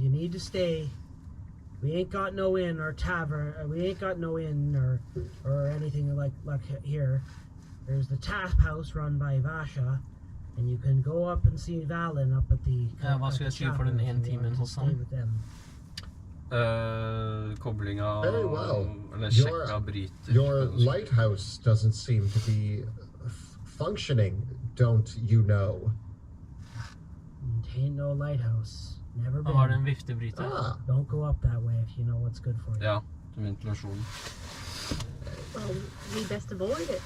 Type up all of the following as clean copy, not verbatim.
you need to stay. We ain't got no inn or tavern. We ain't got no inn or anything like here. There's the tap house run by Vasha, and you can go up and see Valen up at the. Hva skal jeg si for den ene timen hos han? Koblinga. Very well. Eller sjekka bryter. Your lighthouse doesn't seem to be functioning, don't you know? Ain't no lighthouse. Never been. Han har en viftebryter. Don't go up that way if you know what's good for you. Ja, til ventilasjon. Well, we best avoid it.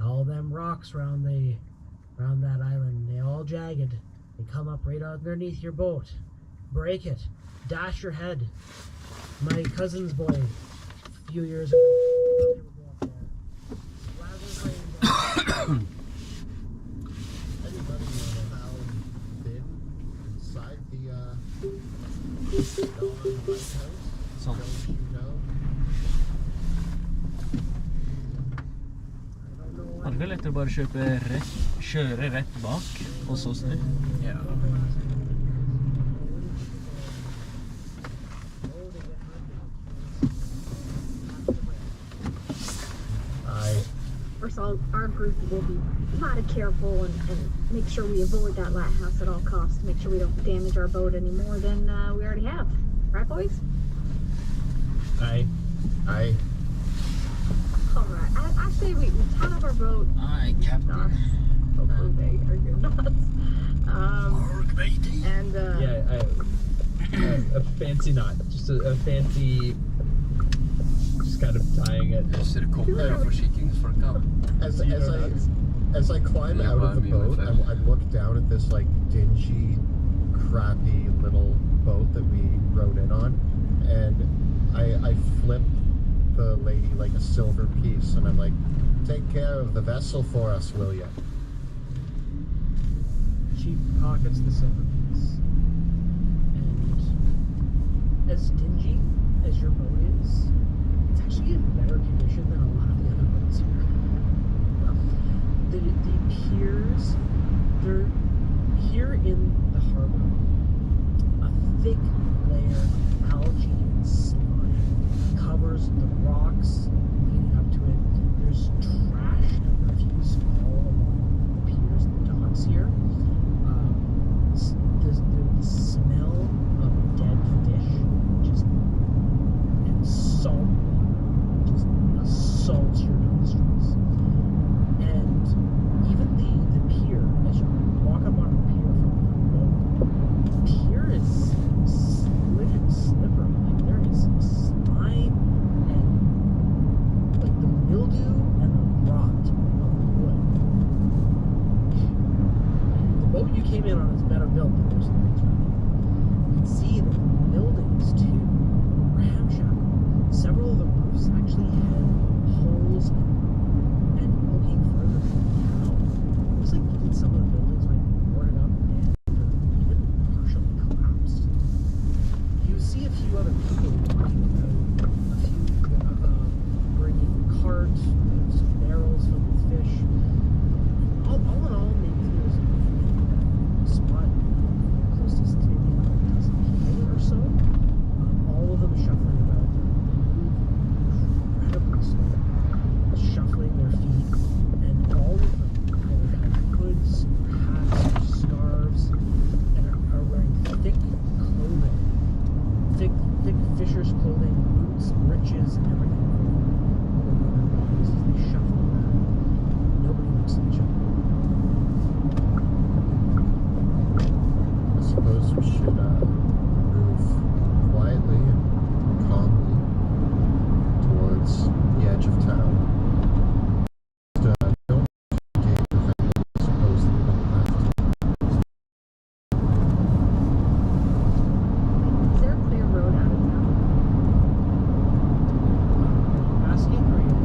All them rocks around that island, they all jagged. They come up right underneath your boat. Break it. Dash your head. My cousin's boy, a few years ago, Anybody know how been inside the lighthouse? Sånn. Don't you know? Hadde vel lettere bare kjøre rett bak, og så snu. Ja. First of all, our group will be mighty careful and make sure we avoid that lighthouse at all costs. Make sure we don't damage our boat any more than we already have. Right, boys? Aye. All right. I say we tie up our boat. Aye, Captain. Hopefully they are good knots. And a fancy knot. Just a fancy. Just kind of tying it. Så det kommer forsikringsfolka. As I climb out of the boat, I look down at this like dingy, crappy little boat that we rode in on, and I flip the lady like a silver piece, and I'm like, "Take care of the vessel for us, will ya?" She pockets the silver piece, and as dingy as your boat is, it's actually in better condition than a lot of the other boats here. The piers, they're here in the harbor. A thick layer of algae and slime covers the rocks leading up to it. There's trash and refuse all along the piers and the docks here. The smell of dead fish just and salt water just assaults your nostrils. And even the pier, as you walk up on the pier from the boat, the pier is slid and slippery. Like there is slime and like the mildew and the rot of wood. The boat you came in on is better built than most of the things around here. You can see that the buildings too were ramshackle. Several of the roofs actually had holes in them. And looking further down, it looks like even some of the buildings might be boarded up and even partially collapsed. You see a few other people walking about, a few bringing carts, some barrels filled with fish. All in all, maybe there's a spot closest to maybe a dozen people or so. All of them shuffling about. They move incredibly slow, shuffling their feet, and all of them either have hoods, hats, or scarves, and are wearing thick clothing, thick fisher's clothing, boots, breeches, and everything over their bodies as they shuffle around. Nobody looks at each other. I suppose we should move quietly and calmly towards the edge of town. Don't engage with anyone I suppose that we don't have to. is there a clear road out of town? Asking or you?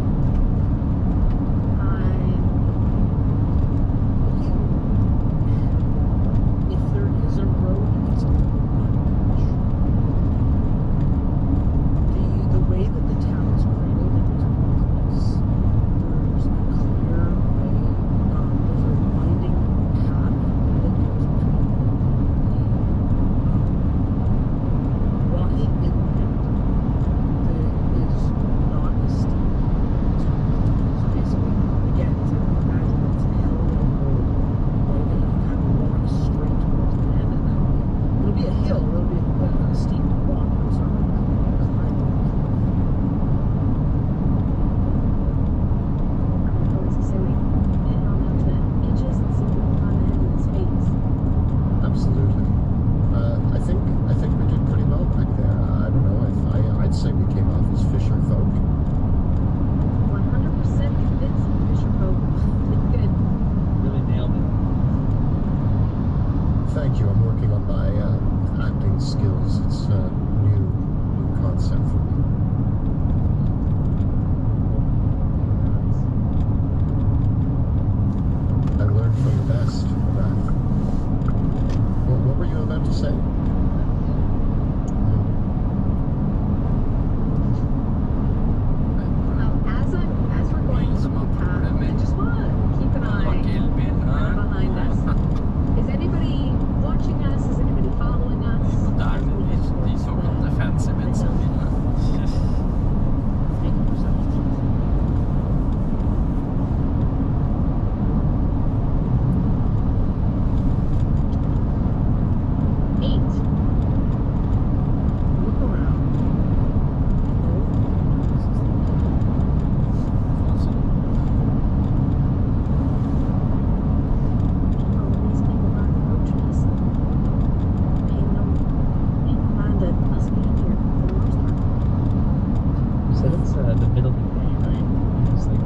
the middle of the day, right? It's like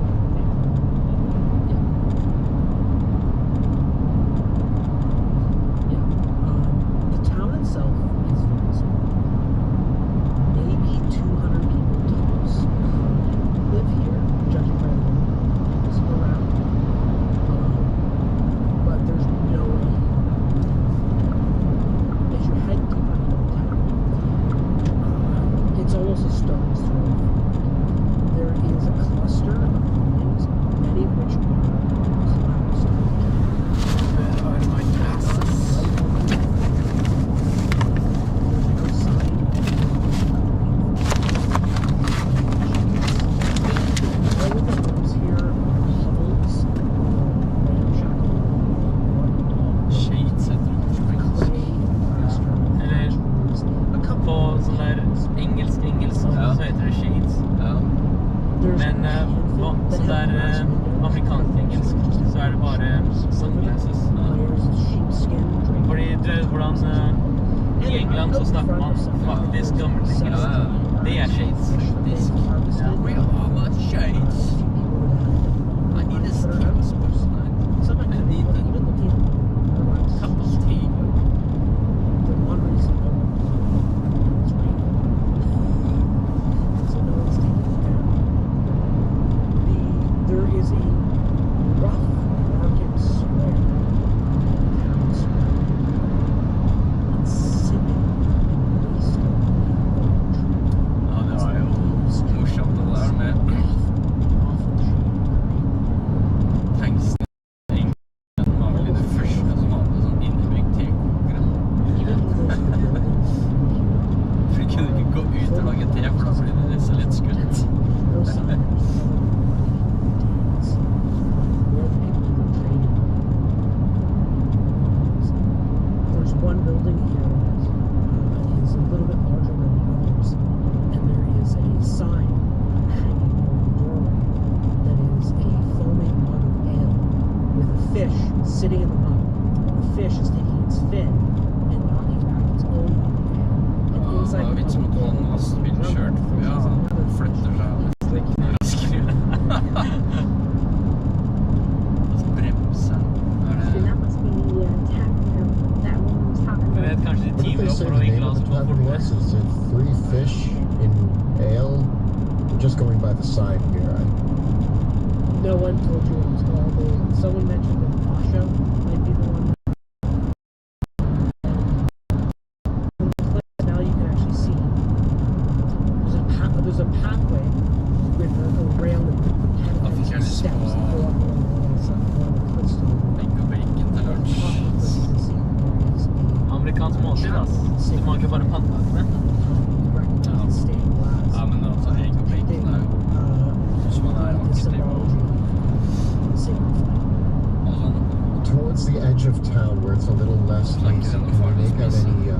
The town itself is very small. Maybe 200 people tops live here, judging by the homes around. But there's no way. As you head deeper into the town, it's almost a stone's throw. There is a cluster of buildings, many of which are collapsed. Sitting in the mud. The fish is taking its fin and knocking back its own mud. And inside the Vits mot han har spillkjørt. Ja, han flytter seg nesten raskere. Altså bremser. So that must be the tavern that woman was talking Jeg about. vet kanskje de What did timer they opp say for the å ikke name la of oss the gå tavern was? fortere. Is it 3 fish in ale? I'm just going by the sign here. No one told you what it was called. Someone mentioned that Basho might be the one. Now you can actually see there's a pathway with a railing and Officially steps that small. go up along the cliffs to the Egg og bacon til lunsj. Amerikansk måltid, ass. Du mangler bare pannekakene. Ja, men altså egg og bacon er jo som man er aktiv og sånn. Towards the edge of town, where it's a little less hazy, can you make out any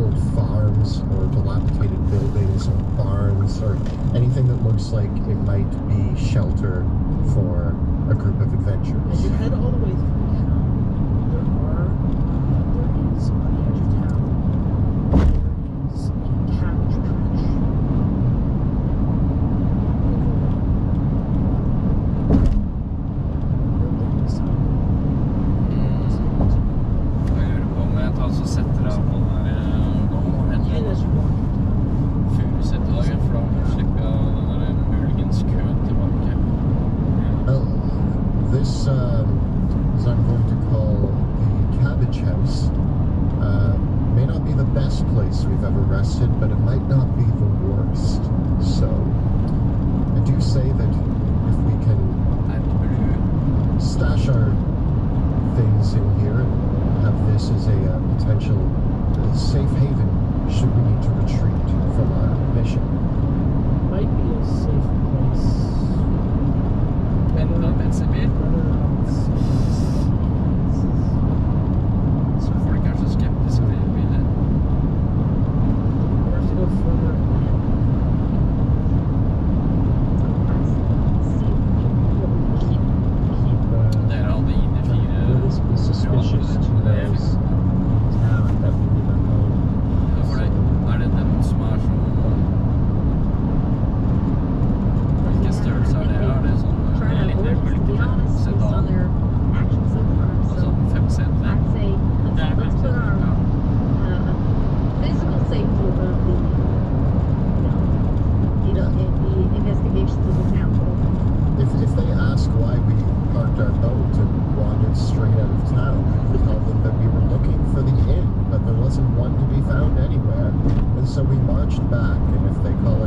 old farms or dilapidated buildings or barns or anything that looks like it might be shelter for a group of As adventurers? you head all the way through town, there is on the edge of town, there is a cabbage patch. Jeg lurer på om jeg tar så setter jeg på den her nå og And henter as you walk Furuset-dagen, for da slipper jeg den der muligens køen tilbake. Well, this, as I'm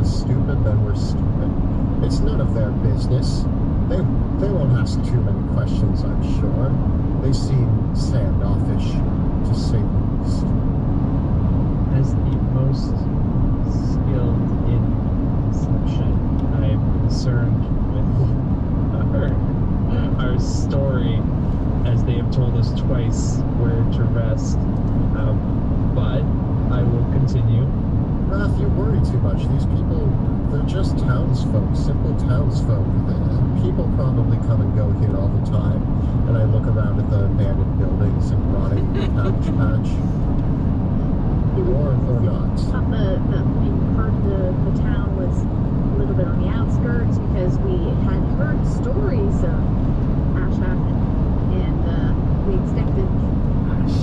stupid, then we're stupid. It's none of their business. They won't ask too many questions, I'm sure. They seem standoffish, to say the least. As the most skilled in deception, I'm concerned with our story, as they have told us twice where to rest. But I will continue. Raph, you worry too much. These people, they're just townsfolk, simple townsfolk. People probably come and go here all the time. And I look around at the abandoned buildings and rotting cabbage patch. Or not. We heard the town was a little bit on the outskirts because we had heard stories of Ashaf, and we expected,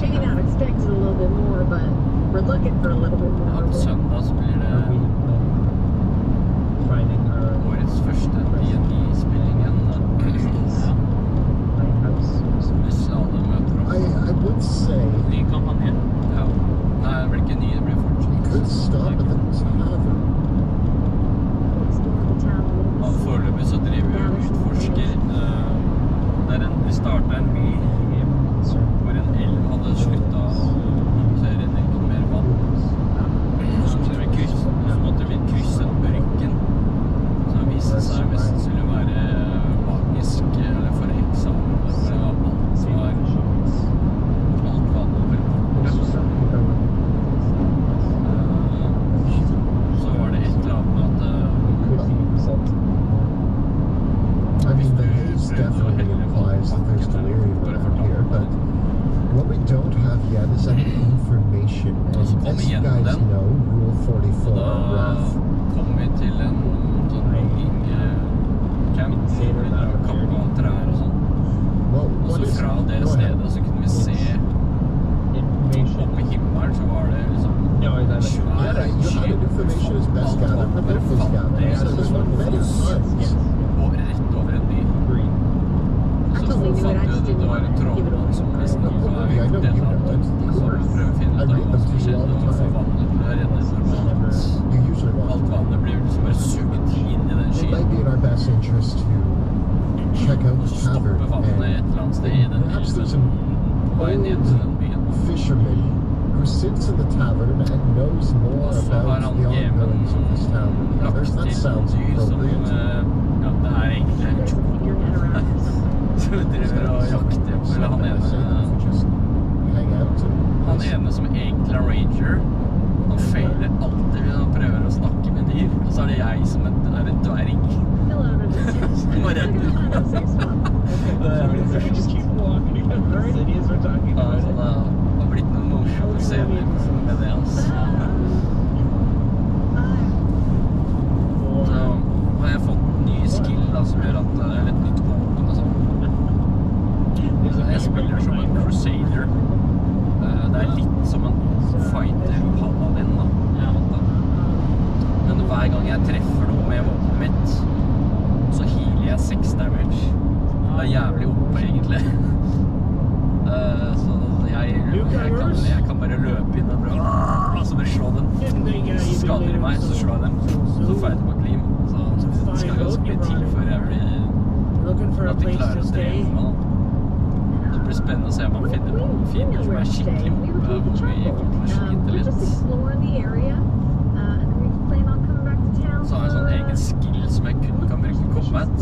maybe not expected a little bit more, but we're looking for a little bit more. På søndag så blir det årets første D&D-spillingen. Hvis alle møter opp. I would say Ny kampanje. Ja. Nei, det blir ikke ny, det blir we fortsatt. could stop at the tavern. Og foreløpig så driver vi og utforsker. Vi startet en by hvor en elv hadde sluttet å produsere ikke mer vann. Så måtte vi krysse bryggen, som viste seg mest sannsynlig å være magisk eller forheksa. For det var alt vann over borte. Så var det et eller annet med at I mean, the haze definitely implies that there's delirium around here, but what we don't have yet is any information. And as you guys know, Rule 44, Raph. Kom vi til en sånn logging camp hvor vi der kappa trær og sånn. Og så fra det stedet så kunne vi se oppe i himmelen så var det liksom svær sky. Information is best gathered from locals gathered. So this one many times. Og rett over en by. Så fant vi ut at det var en trollmann som nesten var gjort et eller annet. Så prøvde å finne ut av hva som skjedde, og få vannet til å renne normalt. Alt vannet blir liksom bare sugd inn i den It skyen. might be in our best interest to check out Og the så stopper tavern vannet et eller annet sted i den perhaps there's elven an på vei ned til den byen. fisherman who sits in the tavern and knows more Og så har about han the ongoings of this town than the others. lagt That til sounds dyr som appropriate. ja, det er egentlig en som driver og jakter på eller han ene som egentlig er ranger. Han feiler alltid når han prøver å snakke med dyr. Og så er det jeg som er en dverg. Som var redd. Just keep walking around the city as we're talking about Så it. det har blitt noen morsomme scener med det, altså. Så har jeg fått en ny skill da, som gjør at, eller et nytt våpen og sånn. Jeg spiller som en crusader. Det er litt som en fighter paladin da. Men hver gang jeg treffer noe med våpenet mitt, så healer jeg 6 damage. Det er jævlig oppe egentlig. Så jeg kan bare løpe inn og så bare slå den. Så skader de meg, så slår jeg dem. Så får jeg tilbake liv. Så det skal ganske mye tid før jeg blir at de klarer å drepe meg. Det blir spennende å se om man finner på noen fiender som er skikkelig oppe, hvor vi kommer til å slite litt. Så har jeg en sånn egen skill som jeg kun kan bruke combat,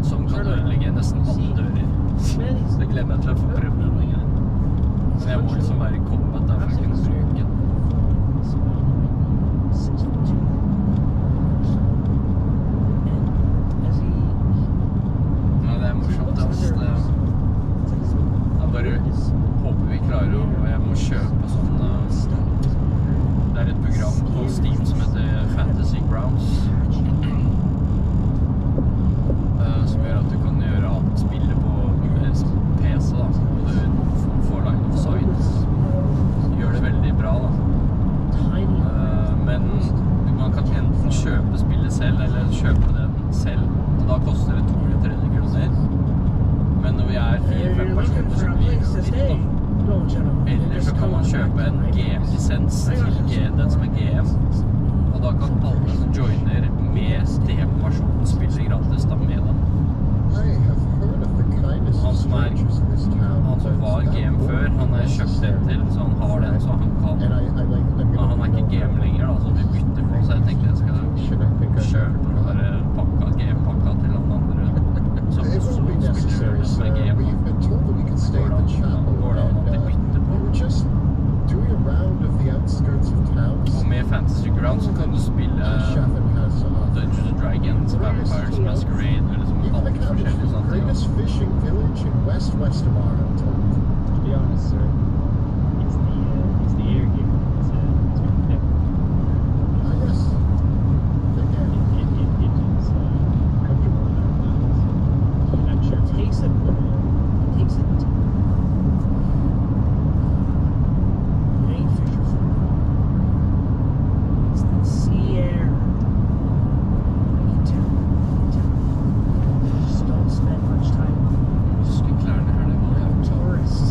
som kan ødelegge nesten alle dører. Så det gleder jeg til å få prøve den en gang. Så jeg må liksom være i combat der for å kunne bruke den. Ja, det er morsomt, altså. Jeg bare håper vi klarer å, og jeg må kjøpe sånn, det er et program på Steam som heter Fantasy Grounds, som gjør at du kan gjøre alt spillet på PC da, og du får line of sight. Du gjør det veldig bra da. Men man kan enten kjøpe spillet selv, eller kjøpe den selv. Og da koster det 200-300 kroner. Men når vi er 4-5 personer, så blir det jo litt da. Eller så kan man kjøpe en GM-lisens til den som er GM. Og da kan Chefin has Dungeons and Dragons, Vampires Masquerade, eller liksom even the alt forskjellige sånne ting. greatest fishing village in West Amara. To be honest, sir, it's the air here. It's yeah. Yes. It is comfortable enough. And I'm sure It takes it. It takes it. It ain't fisher food. It's the sea air. I can tell. You just don't spend much time Husker klærne her, det var jævlig sånn. tourists.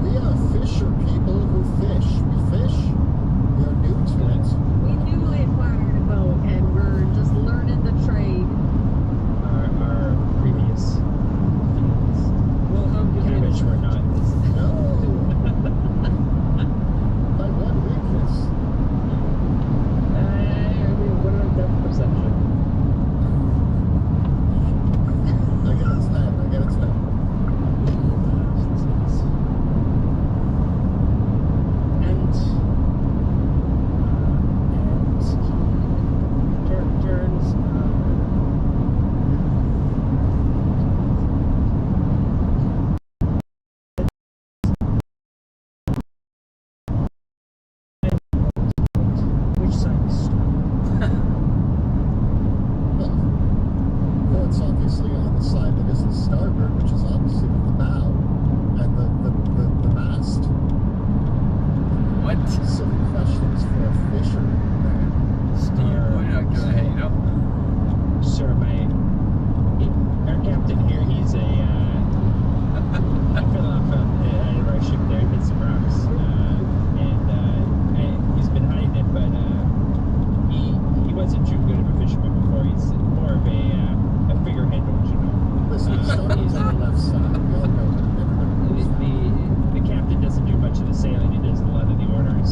We are fisher people who fish. We fish. We are new to it. We newly acquired a boat and we're just learning the trade. our previous fields, Well, how good which were not this. No. By one weakness. What about depth perception? I get a 10. And turns which side is strong? Well, it's obviously on the side that isn't starboard, which is opposite of the bow and the mast. What? Silly questions for a fisherman. Styrbord er ikke høyre. Sir, our captain here, he's he fell off at our ship there, hit some rocks, and he's been hiding it, but he wasn't too good of a fisherman before. He's more of a figurehead, don't you know? Listen, starboard's on the left side. We all know that. Everybody knows that. The captain doesn't do much of the sailing. He does a lot of the orders.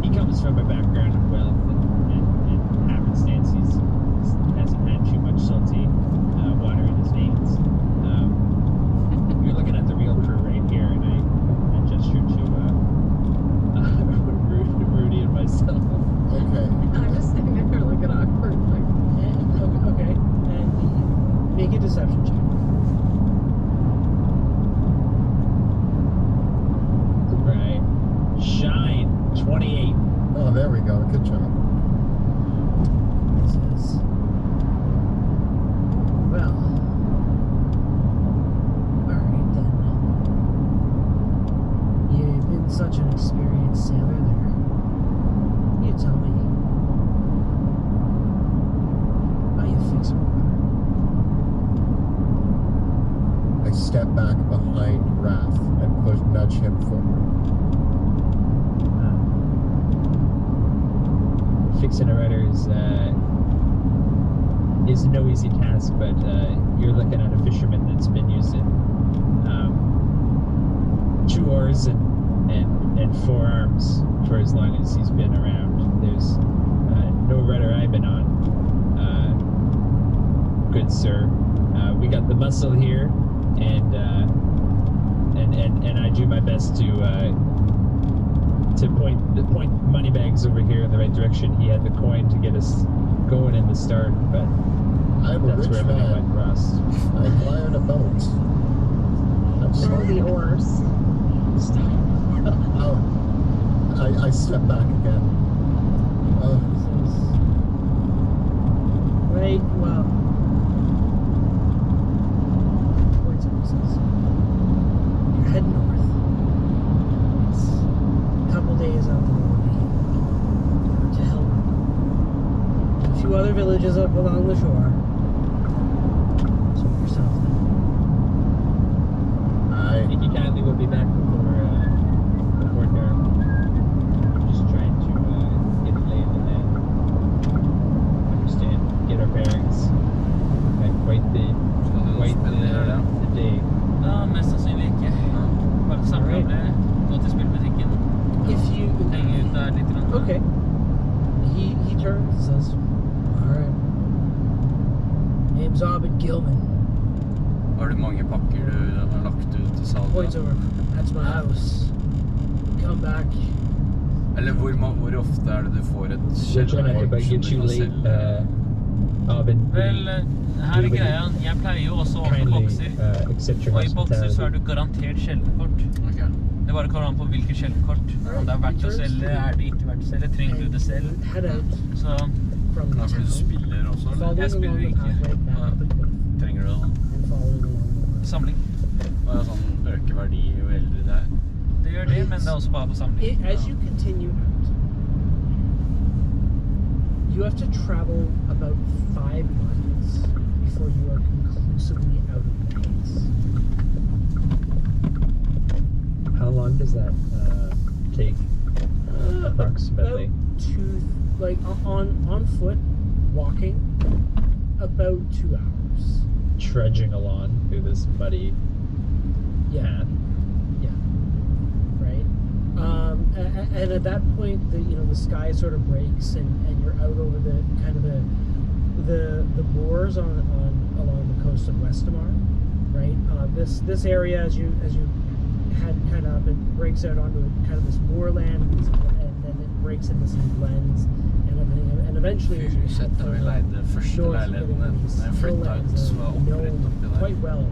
He comes from a background of wealth and happenstance. He hasn't had too much salty water in his veins. You're looking at the real crew right here, and I gestured to Rudy and myself. Okay. I'm just sitting there looking awkward. Like, Okay. And make a deception check. Right. Shine 28. Oh, there we go. Good job. This is well. Alright then. You've been such an experienced sailor there. You tell me. How you fix a rudder? I step back behind Wrath and nudge him forward. Fixing a rudder is no easy task, but you're looking at a fisherman that's been using 2 oars and 4 arms for as long as he's been around. There's no rudder I've been on, good sir. We got the muscle here, and I do my best to point Moneybags over here in the right direction. He had the coin to get us going in the start, but I'm a that's rich where everything went man. rust. I acquired a boat. I'm throw sorry. the oars. Oh, I step back again. Oh, Right, well. Points of emphasis. You're heading north. It's a couple days out the road to Helmer. A few other villages up along the shore. So yourself then. You kindly will be back before dark. Just trying to get a lay of the land, understand, get our bearings. Had quite the day. Ja, mest sannsynlig ikke. Bare samle, gå til spillbutikken, If you henge ut der litt. okay. He turns and says, alright. Name's Abed Gilman. Har du mange pakker du har lagt ut til salg? Points over. That's my house. Come back Eller hvor ofte er det du får et We're trying to skjellkort get som you du kan late, selge? Alvin. Vel, her er greia. Jeg pleier jo også å åpne Kindly bokser. accept your Og i bokser så er hospitality. du garantert sjeldnkort. Ok. Det bare kommer an på hvilke sjeldnkort. Om det er verdt å selge, er det ikke verdt å selge, trenger du det selv. Head out Så from the Ja, for du town, spiller også, eller? following Jeg spiller along the ikke. pathway back up the cliff, Trenger du det da? and following along the samling. Og ja, sånn øker verdi jo eldre det er. Det gjør det, men det er også bare på samling. As you continue out, you have to travel about 5 miles before you are conclusively out of the maze. How long does that take approximately? About two, like on foot, walking, about 2 hours. Trudging along through this muddy Yeah, right. And at that point, the sky sort of breaks, and you're out over the kind of the moors on along the coast of Westamar, right? This area, as you head kind of up, it breaks out onto kind of this moorland, and then it breaks into some glens and everything, and eventually as you head Sett da vi leide første north, leiligheten getting da jeg flyttet ut, lowlands så var jeg oppe rett known oppi der. quite well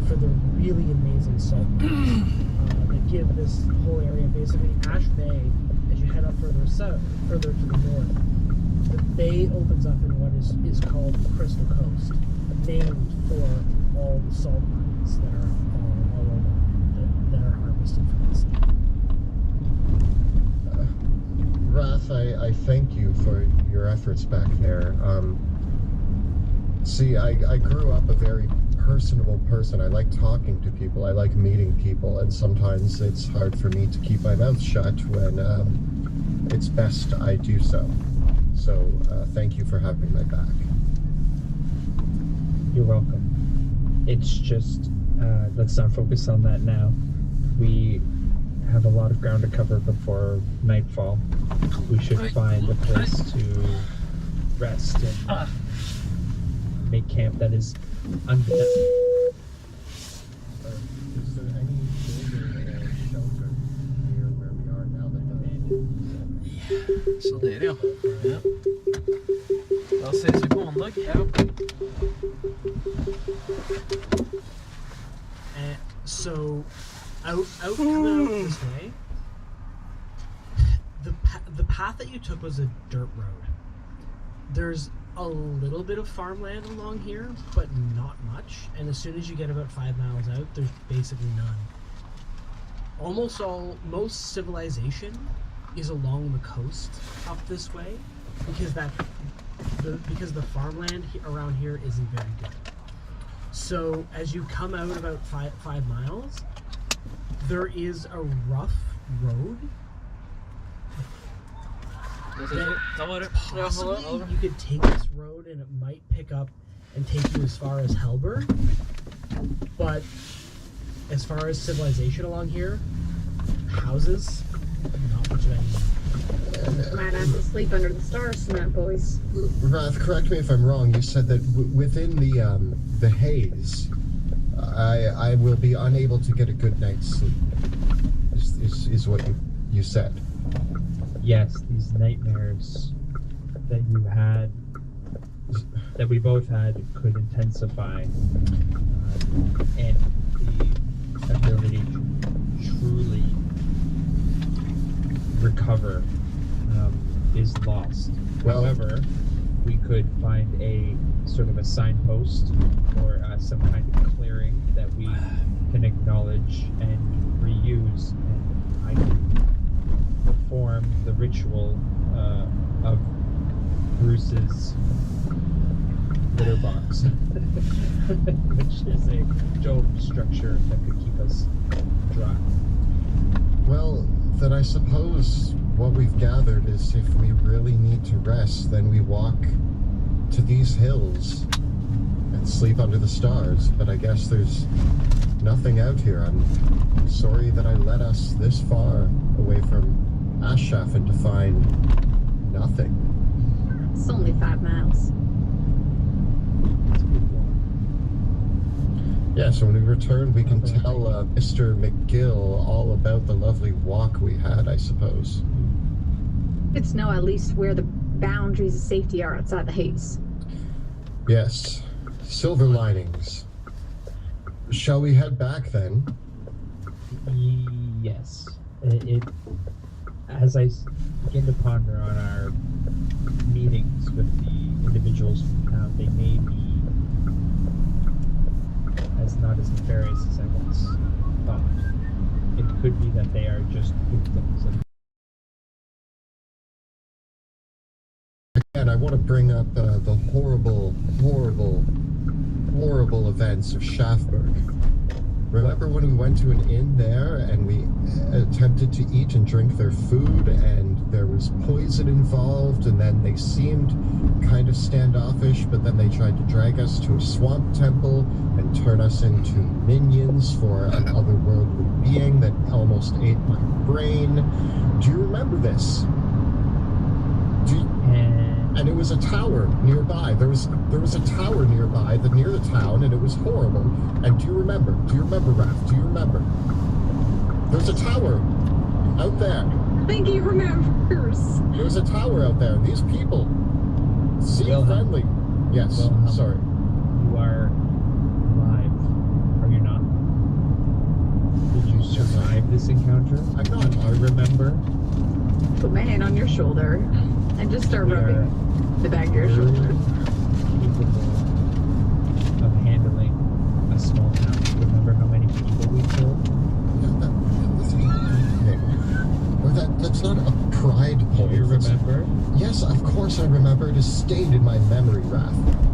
for the really amazing salt that give this whole area basically Ash Bay. As you head up further to the north, the bay opens up in what is called the Crystal Coast, named for all the salt mines that are all over that are harvested from the sea. Wrath, I thank you for your efforts back there. See, I grew up a very personable person. I like talking to people. I like meeting people, and sometimes it's hard for me to keep my mouth shut when it's best I do so. So, thank you for having my back. You're welcome. It's just, let's not focus on that now. We have a lot of ground to cover before nightfall. We should find a place to rest and make camp that is undead. Is there any building or shelter near where we are now that the Så dere, ja. Ja. Da ses vi på mandag. So, out coming out this way, the path that you took was a dirt road. There's a little bit of farmland along here, but not much. And as soon as you get about 5 miles out, there's basically none. Most civilization is along the coast up this way, because the farmland around here isn't very good. So as you come out about 5 miles, there is a rough road. Possibly you could take this road and it might pick up and take you as far as Helber, but as far as civilization along here, houses, not much of anything. Might have to sleep under the stars tonight, boys. Wrath, correct me if I'm wrong. You said that within the haze, I will be unable to get a good night's sleep. Is what you said. Yes, these nightmares that you had, that we both had, could intensify, and the ability to truly recover is lost. Well, however, we could find a sort of a signpost or some kind of clearing that we can acknowledge and reuse, and I can perform the ritual of Bruce's litter box, which is a dome structure that could keep us dry. Well, then I suppose what we've gathered is if we really need to rest, then we walk to these hills and sleep under the stars. But I guess there's nothing out here. I'm sorry that I led us this far away from Ashafen to find nothing. It's only 5 miles. It's a good walk. Yeah, so when we return, we can tell Mr. McGill all about the lovely walk we had, I suppose. It's to know at least where the boundaries of safety are outside the haze. Yes. Silver linings. Shall we head back then? Yes. As I begin to ponder on our meetings with the individuals from town, they may be not as nefarious as I once thought. It could be that they are just victims of. Again, I want to bring up the horrible events of Shaftburg. Remember when we went to an inn there and we attempted to eat and drink their food and there was poison involved, and then they seemed kind of standoffish, but then they tried to drag us to a swamp temple and turn us into minions for an otherworldly being that almost ate my brain. Do you remember this? And it was a tower nearby. There was a tower nearby, near the town, and it was horrible. And do you remember? Do you remember, Raph? Do you remember? There's a tower out there. I think he remembers. There's a tower out there. These people seem friendly. Yes. Sorry. You are alive, are you not? Did you survive this encounter? I'm not. I remember. Put my hand on your shoulder and just start rubbing the back of your shoulder. Capable of handling a small town. Remember how many people we killed? That's not a pride point. Do you remember? Yes, of course I remember. It is stained in my memory, Raph.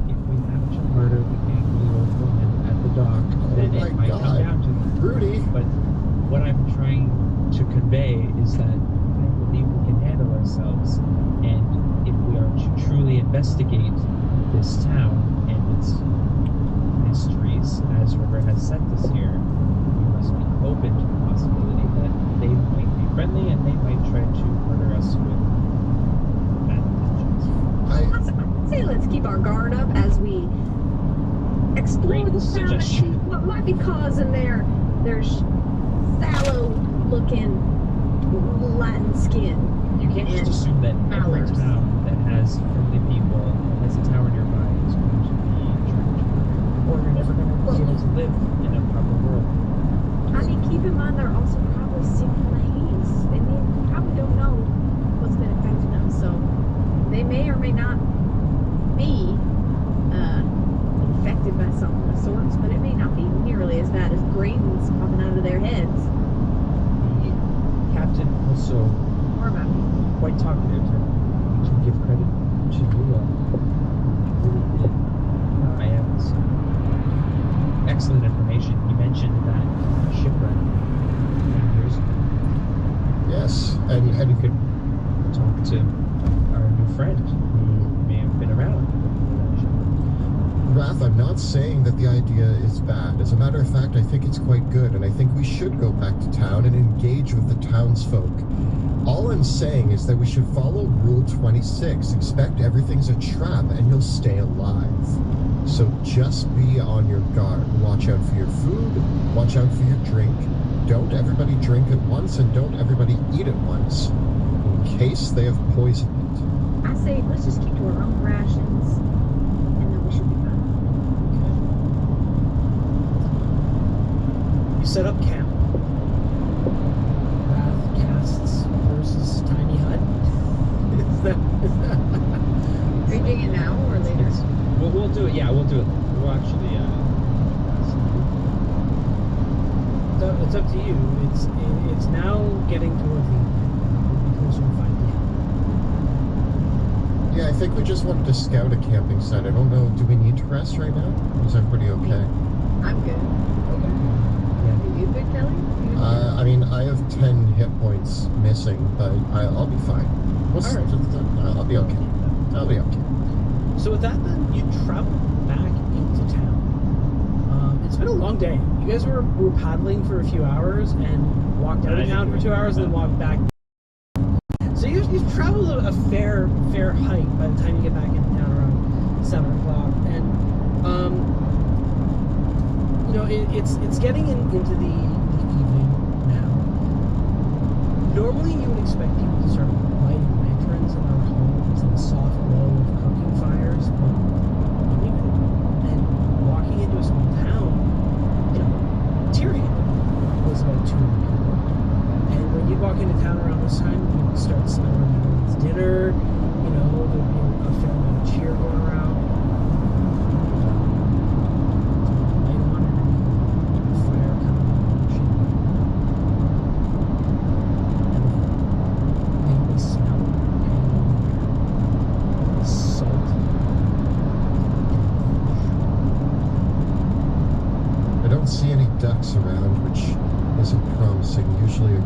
If we have to murder the angry old woman at the dock, then it might come down to that. Rudy! But what I'm trying to convey is that I believe we can handle ourselves, and if we are to truly investigate this town and its mysteries, as River has sent us here, we must be open to the possibility that they might be friendly and they might try to murder us with bad intentions. I'd say let's keep our guard up as we explore the town and see what might be causing their sallow-looking Latin skin. You can't just assume that every town that has friendly people and has a tower nearby is going to be trying to murder, or you're never going to be able to live in a proper world. I mean, keep in mind they're also probably sick from the haze. They probably don't know what's been affecting them, so they may or may not be infected by something of sorts, but it may not be nearly as bad as brains popping out of their heads. The captain also quite talkative, and we can give credit to you. Really did. I have some excellent information. He mentioned that shipwreck 10 years ago. Yes, and you could talk to our new friend who may have been around. Raph, I'm not saying that the idea is bad. As a matter of fact, I think it's quite good, and I think we should go back to town and engage with the townsfolk. All I'm saying is that we should follow Rule 26. Expect everything's a trap, and you'll stay alive. So just be on your guard. Watch out for your food. Watch out for your drink. Don't everybody drink at once, and don't everybody eat at once, in case they have poisoned it. I say let's just keep to our own rations, and then we should be fine. You set up camp. Wrath casts versus tiny hut. Is that? Are you doing it now or later? We'll do it. Yeah, we'll do it. We'll actually. It's up to you. It's now getting towards the end. We'll be closer to 5 p.m. Yeah, I think we just wanted to scout a camping site. I don't know, do we need to rest right now? Is everybody okay? I'm good. Okay. Are you good, Kelly? I mean, I have 10 hit points missing, but I'll be fine. I'll be okay. I'll be okay. So with that, then, you travel back into town. It's been a long day. You guys were paddling for a few hours and walked out of town for 2 hours and then walked back. So you've traveled a fair hike by the time you get back into town around 7 o'clock. And, it's getting into the evening now. Normally you would expect people to start lighting lanterns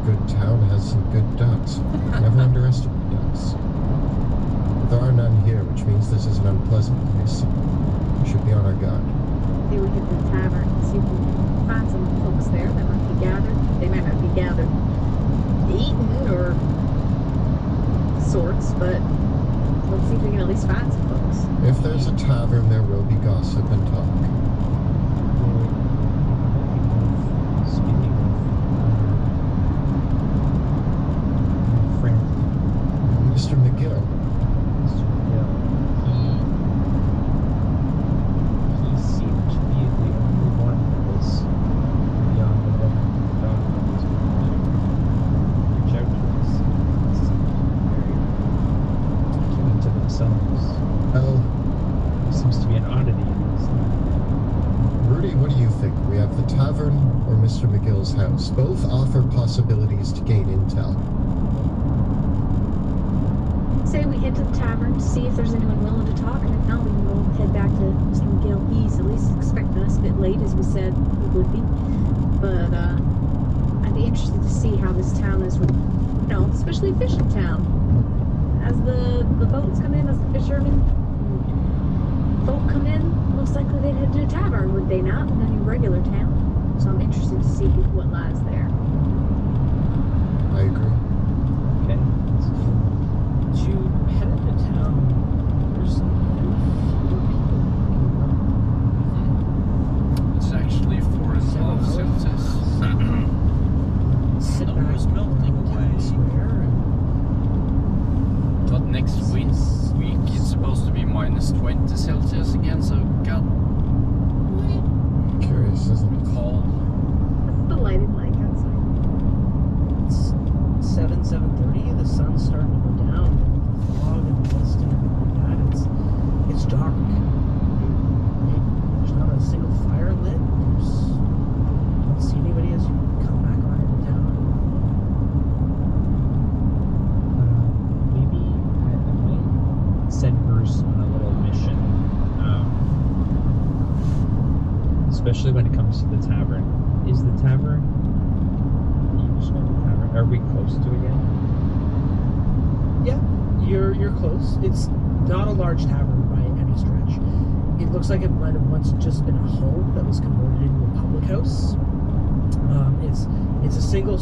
good town has some good ducks. Never underestimate ducks. But there are none here, which means this is an unpleasant place. We should be on our guard. Say we hit the tavern and see if we can find some folks there that might be gathered. They might not be gathered eating or sorts, but let's see if we can at least find some folks. If there's a tavern, there will be gossip and talk. Speaking of my friend, Mr. McGill. Mr. McGill, he seemed to be the only one that was beyond the woman who thought that was going to reach out to us. Seemed very keeping to themselves. Well, There seems to be an oddity in this. Rudy, what do you think? We have the tavern or Mr. McGill's house. Both offer possibilities to gain intel. Say we head to the tavern, see if there's anyone willing to talk, and if not, we can go head back to Mr. McGill. He's at least expecting us a bit late, as we said we would be. But I'd be interested to see how this town is, especially a fishing town. As the boats come in, as the fishermen folk come in, most likely they'd head to a tavern, would they not? In any regular town. So I'm interested to see what lies there. I agree. Okay, let's go. As you head into town, there's fewer people walking around. It's actually 4.5 Celsius. Sit back Almost melting in town away. square and But next week it's supposed to be minus 20 Celsius again, so God, Curious, isn't it? cold. What's the lighting like outside? it's 7:30. The sun's starting to go down. The fog and the mist and everything like that. It's dark. There's not a single fire lit. You don't see anybody as you come back on into town. Maybe I might send Bruce on a little mission. Especially when it comes to the tavern. Is the tavern? You describe the tavern. Are we close to it yet? Yeah, you're close. It's not a large tavern by any stretch. It looks like it might have once just been a home that was converted into a public house. It's a single.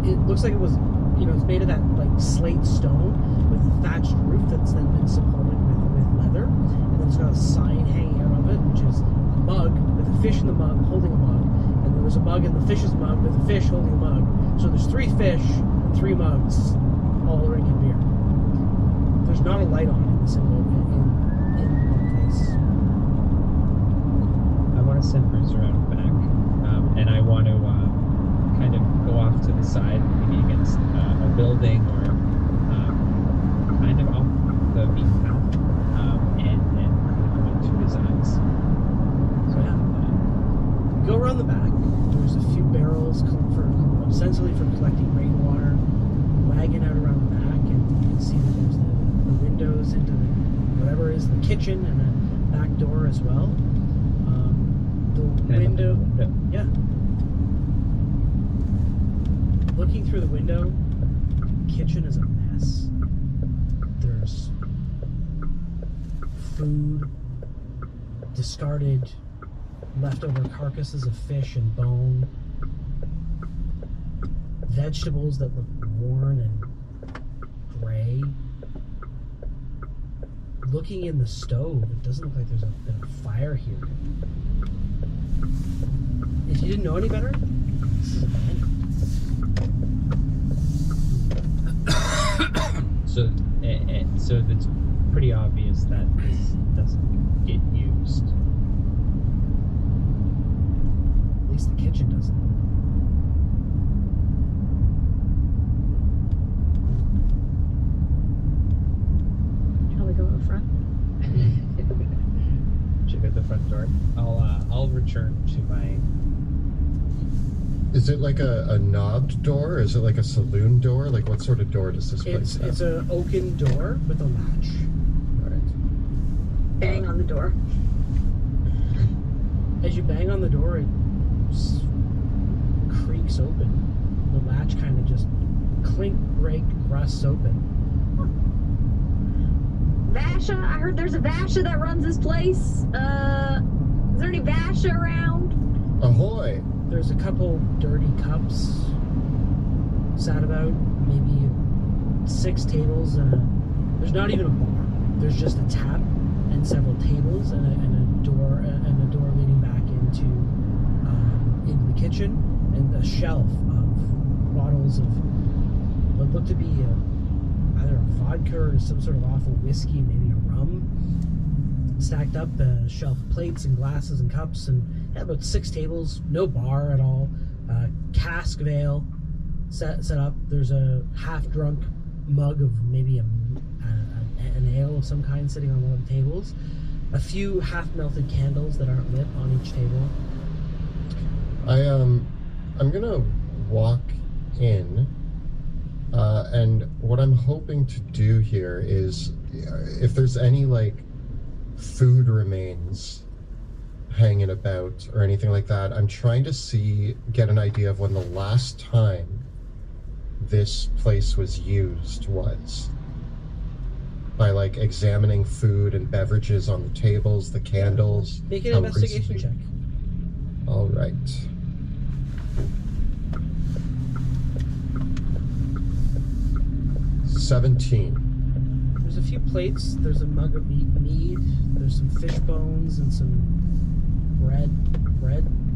It looks like it was, it's made of that like slate stone with a thatched roof that's then been supported with leather, and then it's got a sign hanging out of it, which is a mug with a fish in the mug holding a mug, and there was a mug in the fish's mug with a fish holding a mug. So there's 3 fish and 3 mugs, all drinking beer. There's not a light on in the single in the place. I want to send Bruce around back, and I want to kind of go off to the side, maybe against a building or kind of off the beaten path, and kind of go into his eyes. So Go around the back. There's a few barrels ostensibly for collecting rainwater, wagon out around the back, and you can see that there's the windows into whatever is the kitchen and a back door as well. The window. Yeah. Looking through the window, the kitchen is a mess. There's food, discarded leftover carcasses of fish and bone, vegetables that look worn and gray. Looking in the stove, it doesn't look like there's been a fire here. If you didn't know any better, this is abandoned. So it's pretty obvious that this doesn't get used. At least the kitchen doesn't. Shall we go in front? Check out the front door. I'll return to my. Is it like a knobbed door? Or is it like a saloon door? Like what sort of door does this place have? It's an oaken door with a latch. All right. Bang on the door. As you bang on the door, it creaks open. The latch latch kind of just clink, break, rusts open. Vasha, I heard there's a Vasha that runs this place. Is there any Vasha around? Ahoy! There's a couple dirty cups sat about, maybe 6 tables, and there's not even a bar. There's just a tap and several tables and a door leading back into the kitchen, and a shelf of bottles of what looked to be either a vodka or some sort of awful whiskey, maybe a rum, stacked up. A shelf of plates and glasses and cups, and about 6 tables. No bar at all. Cask of ale set up. There's a half-drunk mug of maybe an ale of some kind sitting on one of the tables. A few half-melted candles that aren't lit on each table. I'm gonna walk in, and what I'm hoping to do here is, if there's any like food remains hanging about or anything like that, I'm trying to get an idea of when the last time this place was used was, by like examining food and beverages on the tables, the candles. Make an how investigation recently. check. All right. There's a few plates. There's a mug of mead. There's some fish bones and some bread.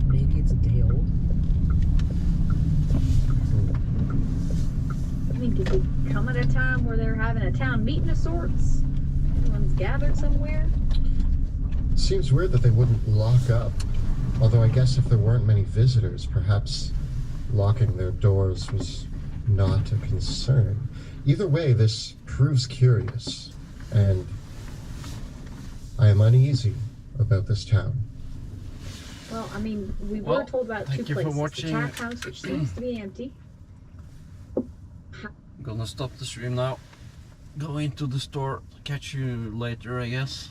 Maybe it's a day old. I mean, did we come at a time where they're having a town meeting of sorts? Everyone's gathered somewhere? It seems weird that they wouldn't lock up. Although I guess if there weren't many visitors, perhaps locking their doors was not a concern. Either way, this proves curious, and I am uneasy about this town. Well, I mean, we were told about 2 thank you for places. watching. The chat house, which seems to be empty. I'm gonna stop the stream now. Go into the store. Catch you later, I guess.